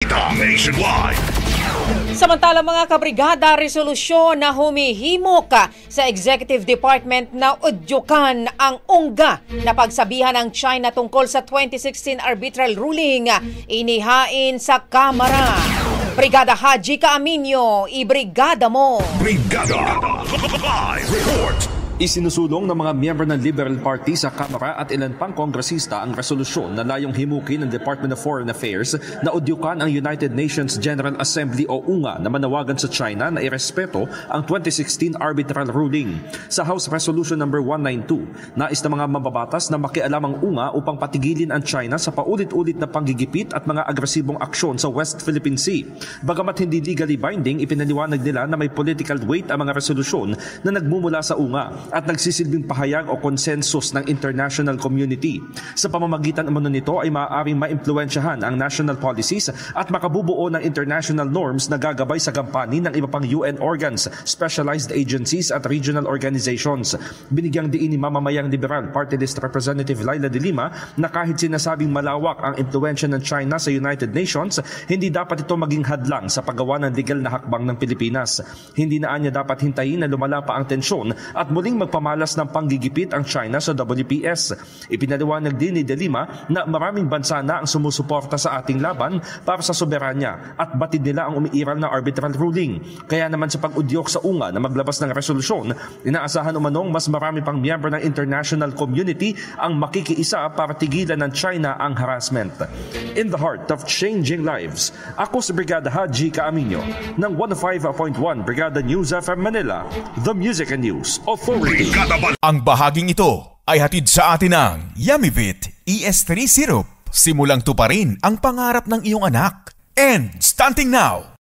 Balita Nationwide. Samantala mga kabrigada, resolusyon na humihimok sa Executive Department na udyukan ang ungga na pagsabihan ng China tungkol sa 2016 arbitral ruling inihain sa Kamara. Brigada Haji Caaminio, ibrigada mo! Brigada Live Report. Isinusulong ng mga miyembro ng Liberal Party sa Kamara at ilan pang kongresista ang resolusyon na layong himukin ng Department of Foreign Affairs na udyukan ang United Nations General Assembly o UNGA na manawagan sa China na irespeto ang 2016 arbitral ruling. Sa House Resolution No. 192, nais ng mga mababatas na makialam ang UNGA upang patigilin ang China sa paulit-ulit na panggigipit at mga agresibong aksyon sa West Philippine Sea. Bagamat hindi legally binding, ipinaliwanag nila na may political weight ang mga resolusyon na nagmumula sa UNGA at nagsisilbing pahayag o konsensus ng international community. Sa pamamagitan umano nito ay maaaring maimpluwensyahan ang national policies at makabubuo ng international norms na gagabay sa gampanin ng iba pang UN organs, specialized agencies at regional organizations. Binigyang diin ni mamamayang Liberal Party List Representative Laila de Lima na kahit sinasabing malawak ang impluwensya ng China sa United Nations, hindi dapat ito maging hadlang sa paggawa ng legal na hakbang ng Pilipinas. Hindi na anya dapat hintayin na lumala pa ang tensyon at muling magpamalas ng panggigipit ang China sa WPS. Ipinaliwanag din ni De Lima na maraming bansa na ang sumusuporta sa ating laban para sa soberanya at batid nila ang umiiral na arbitral ruling. Kaya naman sa pag-udyok sa UNGA na maglabas ng resolusyon, inaasahan umanong mas marami pang miyembro ng international community ang makikiisa para tigilan ng China ang harassment. In the heart of changing lives, ako si Brigada Haji Caaminio ng 105.1 Brigada News FM Manila, The Music and News Authority. Ang bahaging ito ay hatid sa atin ng Yummy-Vit ES3 Syrup. Simulang tuparin ang pangarap ng iyong anak. And starting now,